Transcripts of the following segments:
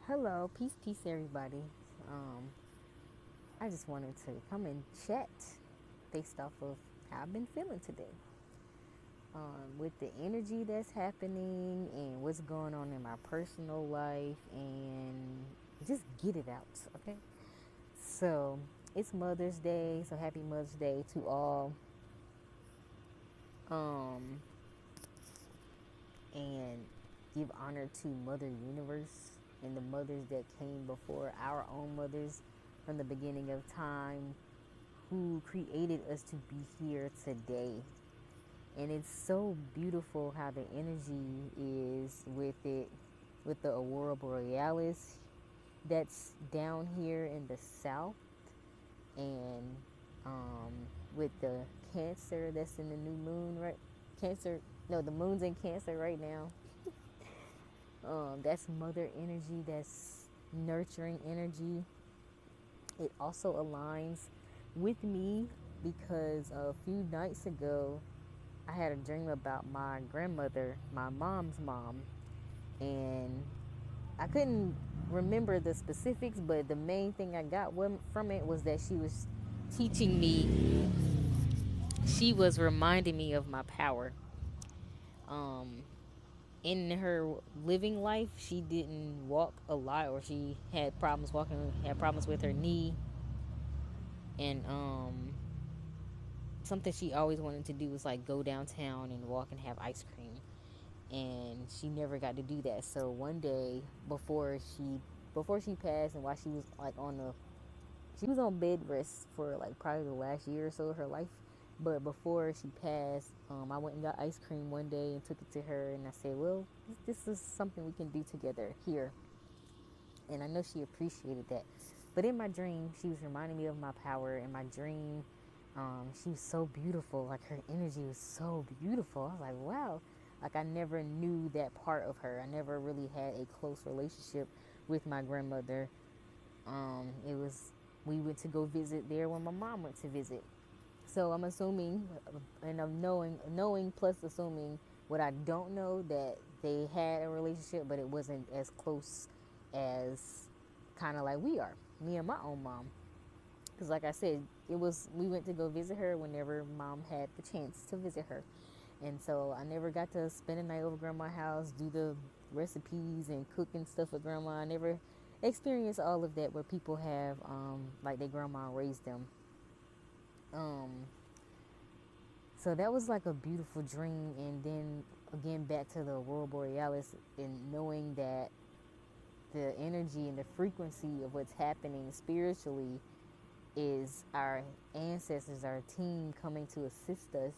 Hello, peace, everybody. Um, I just wanted to come and chat based off of how I've been feeling today. With the energy that's happening and what's going on in my personal life, and just get it out, okay? So, it's Mother's Day, so happy Mother's Day to all. Um, and give honor to Mother Universe and the mothers that came before our own mothers from the beginning of time who created us to be here today. And it's so beautiful how the energy is with it, with the Aurora Borealis that's down here in the south, and um, with the Cancer that's in the new moon, right? Cancer, no, the moon's in Cancer right now. That's mother energy, that's nurturing energy. It also aligns with me because a few nights ago I had a dream about my grandmother, my mom's mom, and I couldn't remember the specifics, but the main thing I got from it was that she was teaching me, she was reminding me of my power. Um, in her living life, she didn't walk a lot, or she had problems walking, had problems with her knee, and something she always wanted to do was like go downtown and walk and have ice cream, and she never got to do that. So one day before she passed, and while she was like she was on bed rest for like probably the last year or so of her life. But before she passed, I went and got ice cream one day and took it to her, and I said, well, this is something we can do together here. And I know she appreciated that. But in my dream, she was reminding me of my power. In my dream, she was so beautiful. Like, her energy was so beautiful. I was like, wow. Like, I never knew that part of her. I never really had a close relationship with my grandmother. It was, we went to go visit there when my mom went to visit. So I'm assuming, and I'm knowing plus assuming what I don't know, that they had a relationship, but it wasn't as close as kind of like we are, me and my own mom. Because like I said, we went to go visit her whenever mom had the chance to visit her, and so I never got to spend a night over grandma's house, do the recipes and cooking stuff with grandma. I never experienced all of that where people have like their grandma raised them. Um, So that was like a beautiful dream. And then again, back to the Aurora Borealis, and knowing that the energy and the frequency of what's happening spiritually is our ancestors, our team coming to assist us.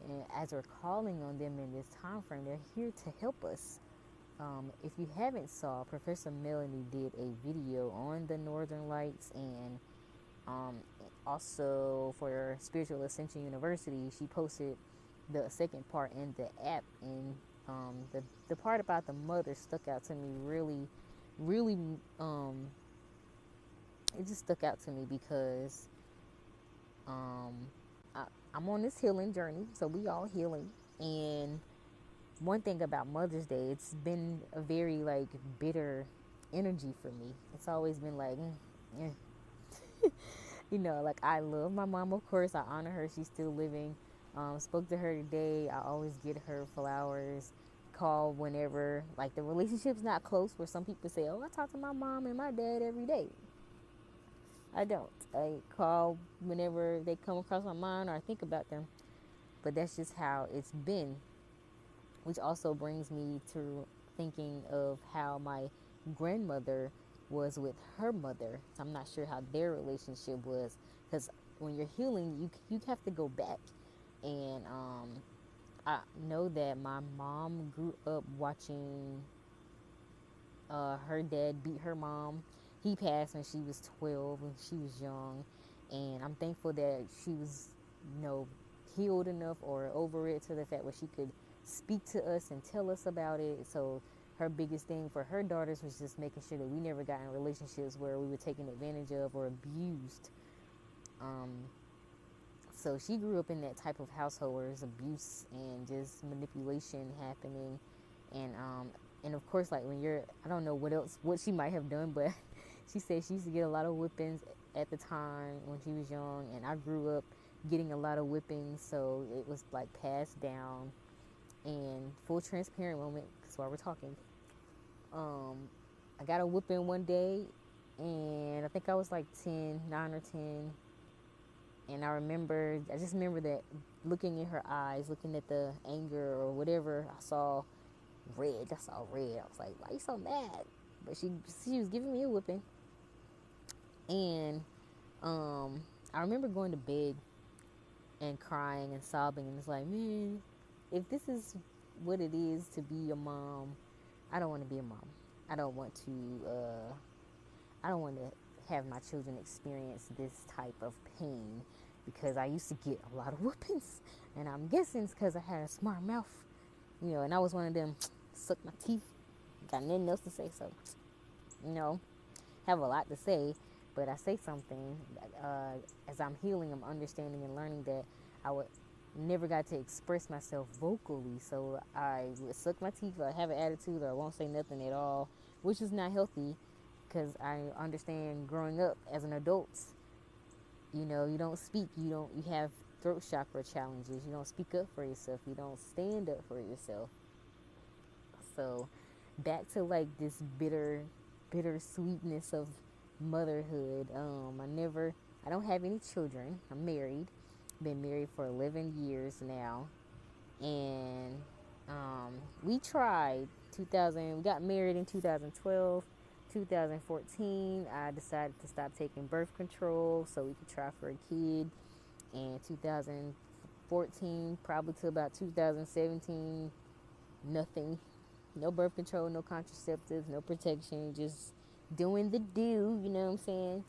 And as we're calling on them in this time frame, they're here to help us. If you haven't saw, Professor Melanie did a video on the Northern Lights, and um, also for Spiritual Ascension University, she posted the second part in the app, and the part about the mother stuck out to me really. It just stuck out to me because um, I, I'm on this healing journey, so we all healing. And one thing about Mother's Day, it's been a very like bitter energy for me. It's always been like, like, I love my mom, of course. I honor her. She's still living. Spoke to her today. I always get her flowers. Call whenever, like, the relationship's not close, where some people say, oh, I talk to my mom and my dad every day. I don't. I call whenever they come across my mind or I think about them. But that's just how it's been, which also brings me to thinking of how my grandmother was with her mother. So I'm not sure how their relationship was, because when you're healing, you have to go back. And I know that my mom grew up watching her dad beat her mom. He passed when she was 12, when she was young, and I'm thankful that she was, you know, healed enough or over it to the fact where she could speak to us and tell us about it. So her biggest thing for her daughters was just making sure that we never got in relationships where we were taken advantage of or abused. Um, so she grew up in that type of household where there's abuse and just manipulation happening. And And of course, like when you're, I don't know what she might have done, but she said she used to get a lot of whippings at the time when she was young, and I grew up getting a lot of whippings, so it was like passed down. And full transparent moment, because while we're talking, um, I got a whipping one day, and I think I was like 10, 9 or 10, and I just remember that looking in her eyes, looking at the anger or whatever, I saw red. I saw red. I was like, why are you so mad? But she was giving me a whipping, and I remember going to bed and crying and sobbing, and it's like, man, if this is what it is to be a mom, I don't want to be a mom. I don't want to. I don't want to have my children experience this type of pain because I used to get a lot of whoopings, and I'm guessing it's because I had a smart mouth, and I was one of them suck my teeth, got nothing else to say, so you know, have a lot to say, but I say something. As I'm healing, I'm understanding and learning that I would never got to express myself vocally, so I would suck my teeth or have an attitude or I won't say nothing at all, which is not healthy because I understand growing up as an adult, you don't speak, you have throat chakra challenges, you don't speak up for yourself, you don't stand up for yourself. So back to like this bitter sweetness of motherhood. I don't have any children. I'm married. Been married for 11 years now, and we tried 2000. We got married in 2012. 2014, I decided to stop taking birth control so we could try for a kid. And 2014, probably to about 2017, nothing. No birth control, no contraceptives, no protection, just doing the do, you know what I'm saying?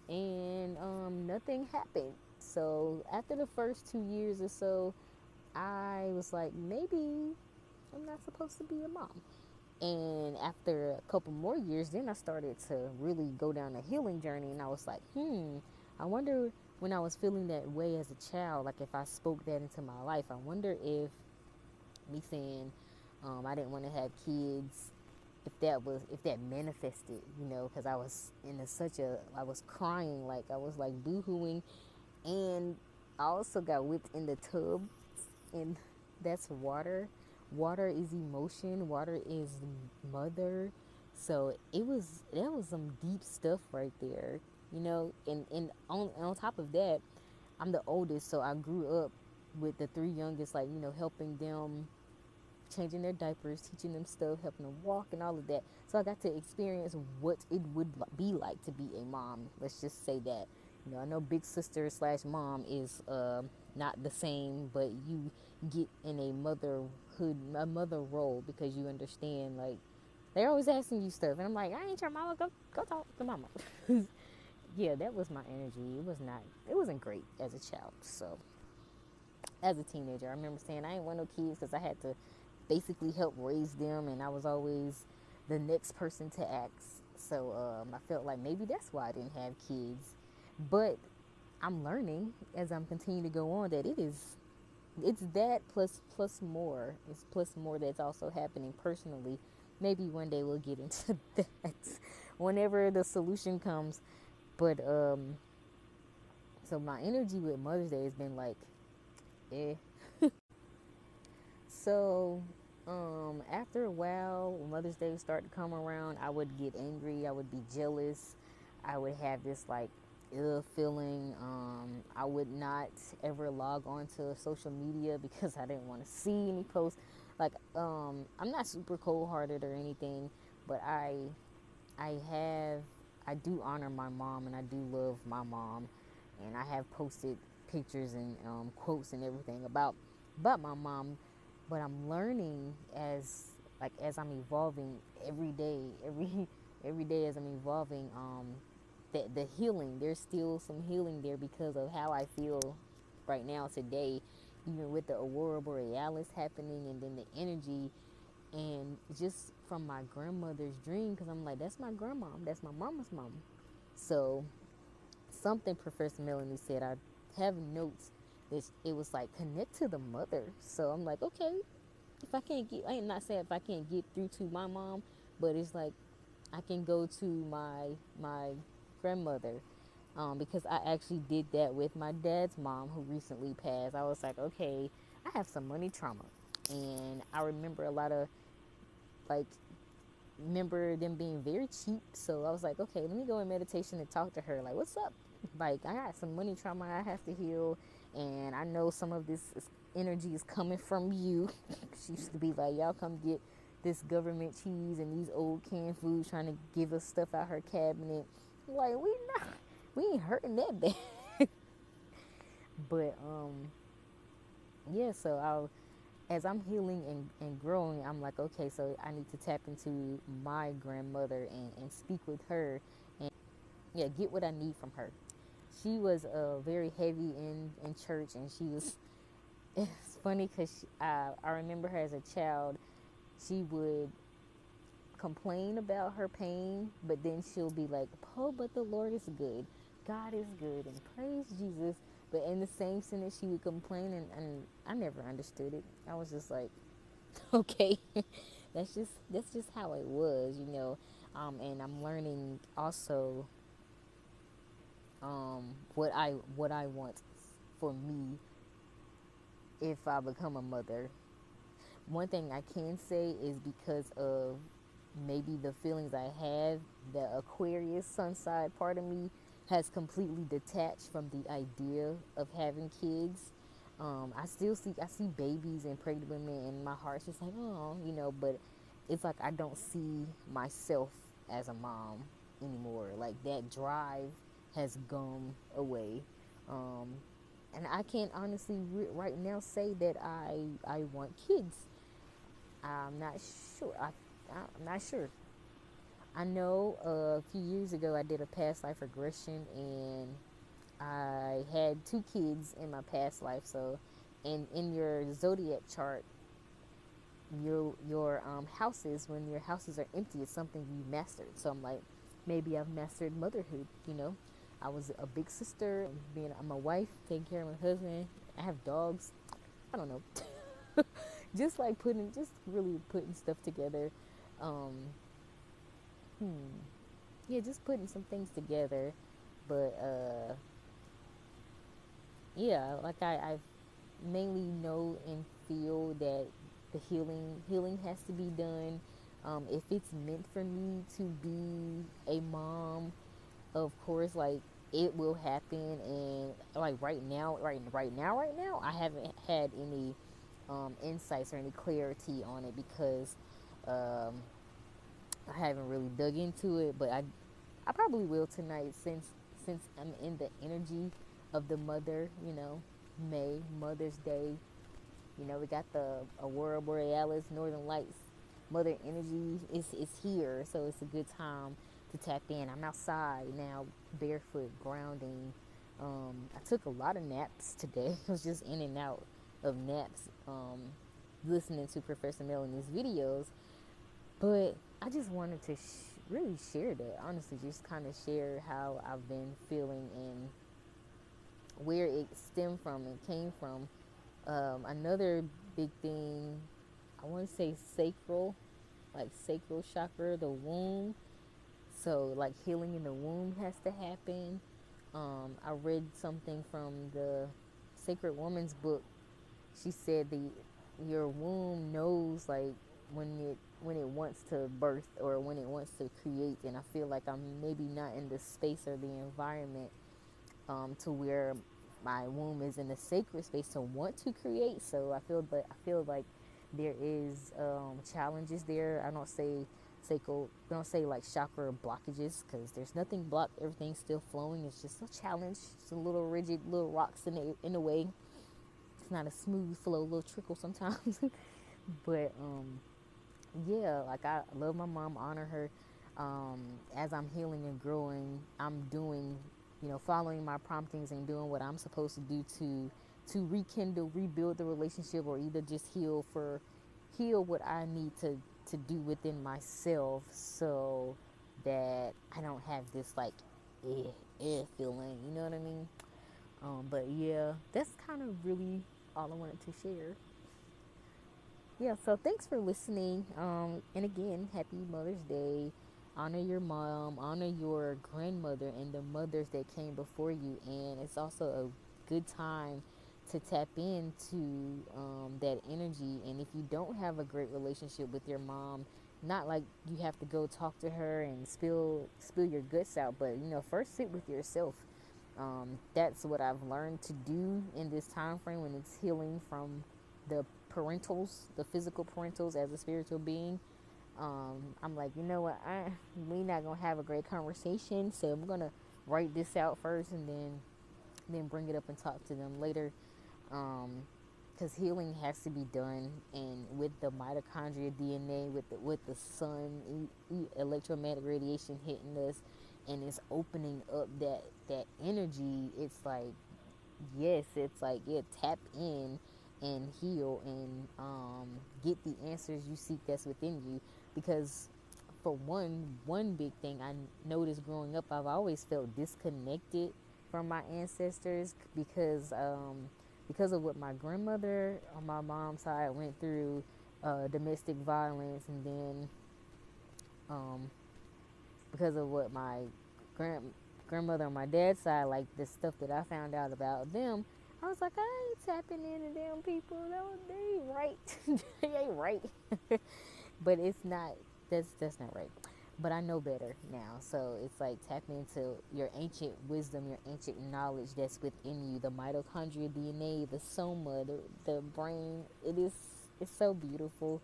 And nothing happened. So after the first 2 years or so, I was like, maybe I'm not supposed to be a mom. And after a couple more years, then I started to really go down a healing journey. And I was like, I wonder when I was feeling that way as a child, like if I spoke that into my life, I wonder if me saying I didn't want to have kids, if that manifested, because I was I was crying, like I was like boohooing, and I also got whipped in the tub, and that's water. Water is emotion. Water is mother. So that was some deep stuff right there, and on top of that, I'm the oldest, so I grew up with the three youngest, like helping them, changing their diapers, teaching them stuff, helping them walk, and all of that. So I got to experience what it would be like to be a mom. Let's just say that. I know big sister slash mom is not the same, but you get in a mother role because you understand. Like they're always asking you stuff, and I'm like, I ain't your mama. Go talk to mama. Yeah, that was my energy. It wasn't great as a child. So as a teenager, I remember saying I ain't want no kids because I had to basically help raise them, and I was always the next person to ask. So I felt like maybe that's why I didn't have kids. But I'm learning as I'm continuing to go on that it's that plus more. It's plus more that's also happening personally. Maybe one day we'll get into that whenever the solution comes. But so my energy with Mother's Day has been like, eh. So after a while, when Mother's Day would start to come around, I would get angry. I would be jealous. I would have this like ill feeling. I would not ever log on to social media because I didn't want to see any posts. Like I'm not super cold hearted or anything, but I have I do honor my mom and I do love my mom, and I have posted pictures and quotes and everything about my mom. But I'm learning as I'm evolving every day, every day as I'm evolving. That the healing, there's still some healing there because of how I feel right now today, even with the aurora borealis happening, and then the energy, and just from my grandmother's dream, because I'm like, that's my grandmom, that's my mama's mom. So something Professor Melanie said, I have notes that it was like connect to the mother. So I'm like, okay, if I can't get, I am not saying if I can't get through to my mom, but it's like I can go to my grandmother, because I actually did that with my dad's mom who recently passed. I was like, okay, I have some money trauma, and I remember a lot of like remember them being very cheap. So I was like, okay, let me go in meditation and talk to her. Like, what's up? Like, I got some money trauma I have to heal, and I know some of this energy is coming from you. She used to be like, y'all come get this government cheese and these old canned foods, trying to give us stuff out her cabinet. Like, we ain't hurting that bad. But yeah. So as I'm healing and growing, I'm like, okay, so I need to tap into my grandmother and speak with her and, yeah, get what I need from her. She was very heavy in church, and she was, it's funny because I remember her as a child. She would complain about her pain, but then she'll be like, oh, but the Lord is good. God is good, and praise Jesus. But in the same sentence, she would complain, and I never understood it. I was just like, okay, that's just how it was, you know. And I'm learning also what I want for me if I become a mother. One thing I can say is because of maybe the feelings I have, the Aquarius sun side part of me has completely detached from the idea of having kids. I see babies and pregnant women, and my heart's just like, oh, you know. But it's like I don't see myself as a mom anymore. Like that drive has gone away. Um, and I can't honestly right now say that I want kids. I'm not sure. I'm not sure. I know a few years ago I did a past life regression, and I had 2 kids in my past life. So, and in your zodiac chart, your houses, when your houses are empty, it's something you mastered. So I'm like, maybe I've mastered motherhood. You know, I was a big sister, I'm a wife, taking care of my husband. I have dogs. I don't know. Just really putting stuff together. Um, yeah, just putting some things together. But yeah, like I've mainly know and feel that the healing has to be done. If it's meant for me to be a mom, of course, like it will happen. And like right now, I haven't had any insights or any clarity on it because um, I haven't really dug into it. But I probably will tonight, since I'm in the energy of the mother. You know, May, Mother's Day. You know, we got the Aurora Borealis, Northern Lights. Mother energy is here, so it's a good time to tap in. I'm outside now, barefoot, grounding. I took a lot of naps today. I was just in and out of naps, listening to Professor Melanie's videos. But I just wanted to really share that. Honestly, just kind of share how I've been feeling and where it stemmed from and came from. Another big thing, I want to say sacral, like sacral chakra, the womb. So, like healing in the womb has to happen. I read something from the Sacred Woman's book. She said the your womb knows like when it wants to birth or when it wants to create. And I feel like I'm maybe not in the space or the environment to where my womb is in a sacred space to want to create. So I feel like there is challenges there. I don't say like chakra blockages because there's nothing blocked. Everything's still flowing. It's just a challenge. It's a little rigid, little rocks in the way. It's not a smooth flow, little trickle sometimes. But yeah, like I love my mom, honor her. As I'm healing and growing, I'm doing, following my promptings and doing what I'm supposed to do to rekindle, rebuild the relationship, or either just heal what I need to do within myself, so that I don't have this like feeling. You know what I mean? But yeah, that's kind of really all I wanted to share. Yeah, so thanks for listening. And again, happy Mother's Day. Honor your mom, honor your grandmother, and the mothers that came before you. And it's also a good time to tap into that energy. And if you don't have a great relationship with your mom, not like you have to go talk to her and spill your guts out, but first sit with yourself. That's what I've learned to do in this time frame when it's healing from the parentals, the physical parentals as a spiritual being. I'm like, you know what, we not gonna have a great conversation, so I'm gonna write this out first and then bring it up and talk to them later. Um, because healing has to be done, and with the mitochondria DNA, with the sun, electromagnetic radiation hitting us, and it's opening up that energy. It's like, yes, it's like, yeah, tap in and heal and get the answers you seek that's within you. Because for one big thing I noticed growing up, I've always felt disconnected from my ancestors because of what my grandmother on my mom's side went through, domestic violence, and then um, because of what my grandmother on my dad's side, like the stuff that I found out about them, I was like, I ain't tapping into them people. No, they ain't right. They ain't right. But it's not. That's not right. But I know better now, so it's like tap into your ancient wisdom, your ancient knowledge that's within you. The mitochondria DNA, the soma, the brain. It's so beautiful.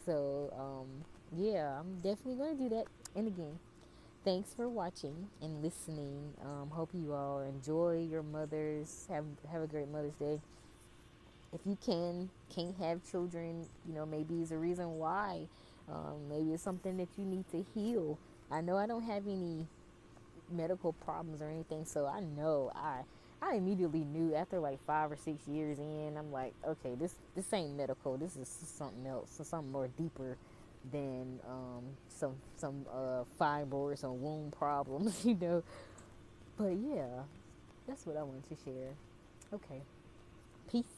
So yeah, I'm definitely gonna do that. And again, thanks for watching and listening. Hope you all enjoy your mothers. Have a great Mother's Day. If you can't have children, maybe it's a reason why. Maybe it's something that you need to heal. I know I don't have any medical problems or anything, so I know I immediately knew after like 5 or 6 years in. I'm like, okay, this ain't medical. This is something else, something more deeper than some fibroids or womb problems, But yeah, that's what I wanted to share. Okay, peace.